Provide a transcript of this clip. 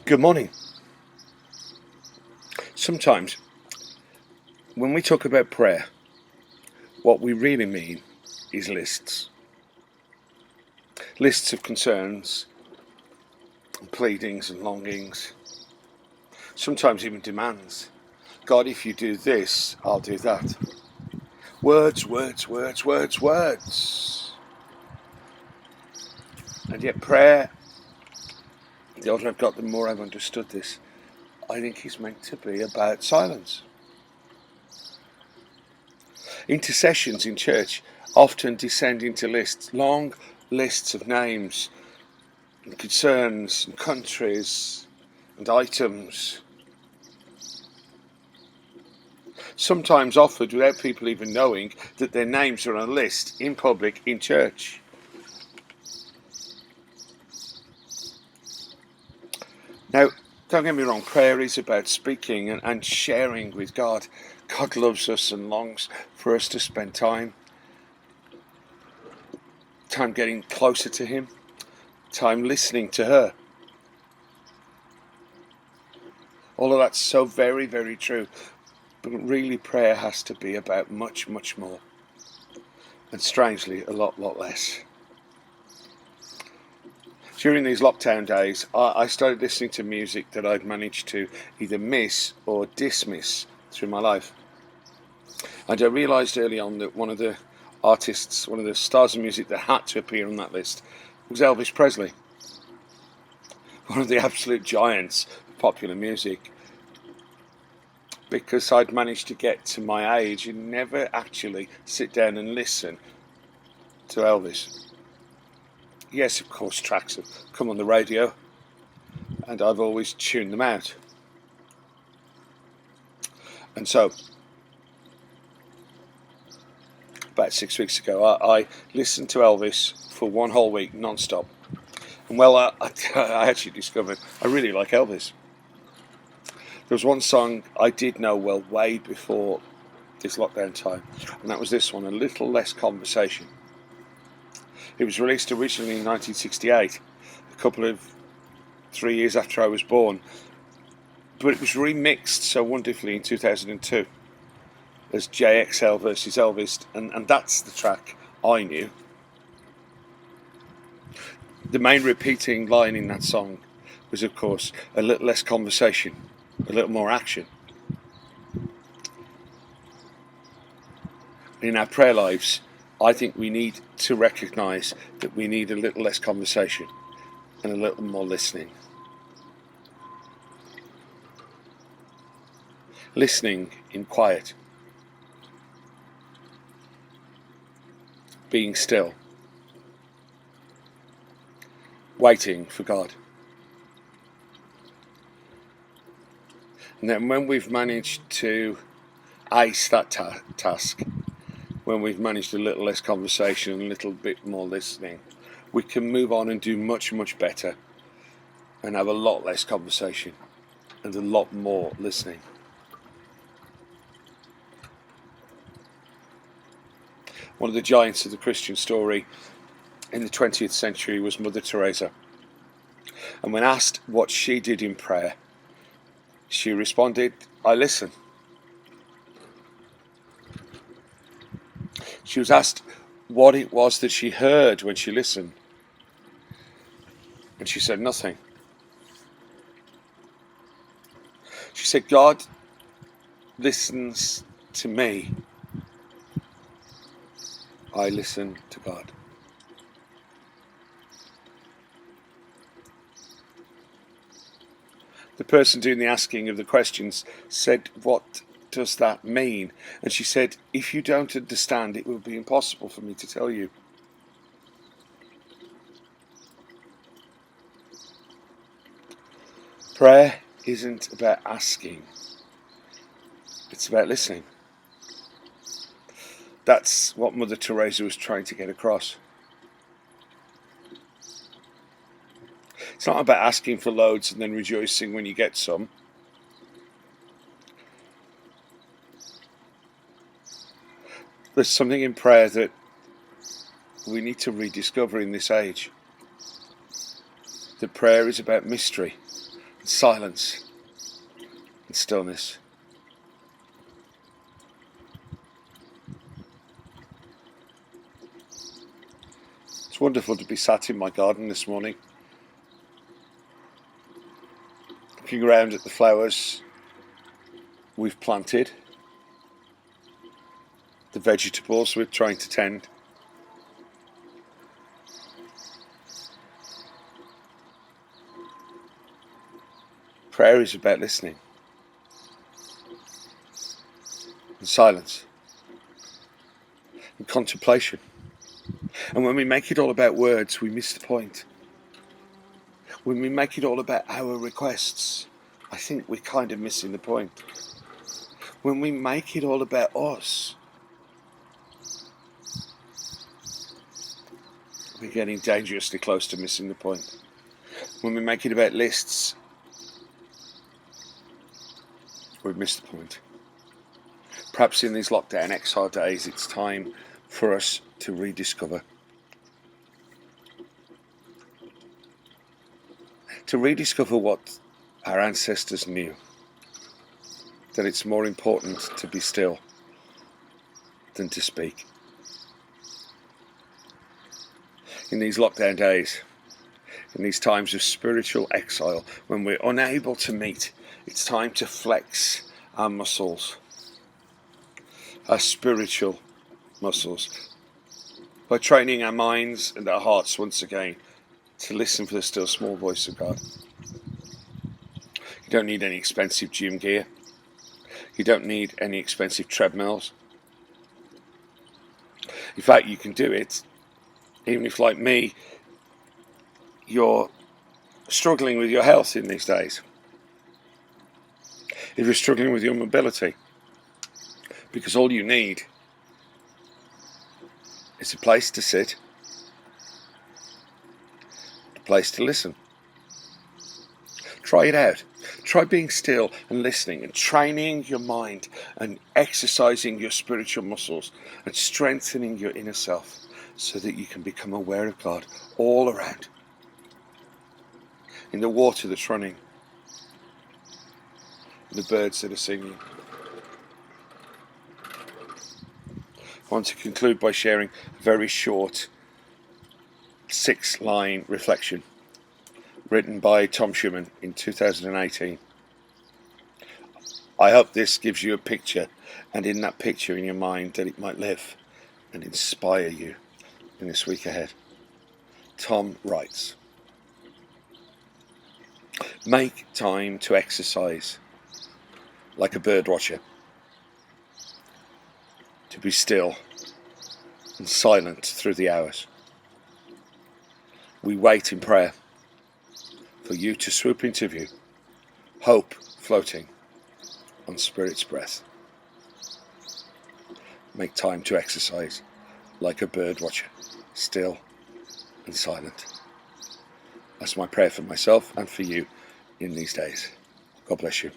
Good morning. Sometimes when we talk about prayer, what we really mean is lists. Lists of concerns, and pleadings and longings. Sometimes even demands. God, if you do this, I'll do that. Words, words, words, words, words. And yet prayer, the older I've got, the more I've understood this. I think is meant to be about silence. Intercessions in church often descend into lists, long lists of names and concerns and countries and items, sometimes offered without people even knowing that their names are on a list in public in church. Now, don't get me wrong, prayer is about speaking and sharing with God. God loves us and longs for us to spend time getting closer to Him, time listening to her. All of that's so very, very true. But really prayer has to be about much, much more. And strangely, a lot less. During these lockdown days, I started listening to music that I'd managed to either miss or dismiss through my life. And I realised early on that one of the artists, one of the stars of music that had to appear on that list was Elvis Presley. One of the absolute giants of popular music. Because I'd managed to get to my age and never actually sit down and listen to Elvis. Yes, of course, tracks have come on the radio, and I've always tuned them out. And so, about 6 weeks ago, I listened to Elvis for one whole week, non-stop. And well, I actually discovered I really like Elvis. There was one song I did know well way before this lockdown time, and that was this one, A Little Less Conversation. It was released originally in 1968, a couple of 3 years after I was born, but it was remixed so wonderfully in 2002 as JXL versus Elvis, and that's the track I knew. The main repeating line in that song was, of course, a little less conversation, a little more action. In our prayer lives, I think we need to recognise that we need a little less conversation and a little more listening. Listening in quiet. Being still. Waiting for God. And then when we've managed to ace that task, when we've managed a little less conversation and a little bit more listening, we can move on and do much, much better and have a lot less conversation and a lot more listening. One of the giants of the Christian story in the 20th century was Mother Teresa. And when asked what she did in prayer, she responded, I listen. She was asked what it was that she heard when she listened. And she said nothing. She said, God listens to me. I listen to God. The person doing the asking of the questions said, what does that mean? And she said, if you don't understand, it will be impossible for me to tell you. Prayer isn't about asking. It's about listening. That's what Mother Teresa was trying to get across. It's not about asking for loads and then rejoicing when you get some. There's something in prayer that we need to rediscover in this age. That prayer is about mystery. silence and stillness. It's wonderful to be sat in my garden this morning, looking around at the flowers we've planted, the vegetables we're trying to tend. Prayer is about listening and silence and contemplation. And when we make it all about words, we miss the point. When we make it all about our requests, I think we're kind of missing the point. When we make it all about us, we're getting dangerously close to missing the point. When we make it about lists, we've missed the point. Perhaps in these lockdown exile days, it's time for us to rediscover. To rediscover what our ancestors knew. That it's more important to be still than to speak. In these lockdown days, in these times of spiritual exile, when we're unable to meet, it's time to flex our muscles, our spiritual muscles, by training our minds and our hearts once again to listen for the still small voice of God. You don't need any expensive gym gear. You don't need any expensive treadmills. In fact, you can do it even if, like me, you're struggling with your health in these days. If you're struggling with your mobility, because all you need is a place to sit, a place to listen. Try it out. Try being still and listening and training your mind and exercising your spiritual muscles and strengthening your inner self so that you can become aware of God all around. In the water that's running, in the birds that are singing. I want to conclude by sharing a very short 6-line reflection written by Tom Schumann in 2018. I hope this gives you a picture, and in that picture in your mind that it might live and inspire you in this week ahead. Tom writes, "Make time to exercise like a bird watcher, to be still and silent through the hours. We wait in prayer for you to swoop into view, hope floating on Spirit's breath. Make time to exercise like a bird watcher, still and silent." That's my prayer for myself and for you in these days. God bless you.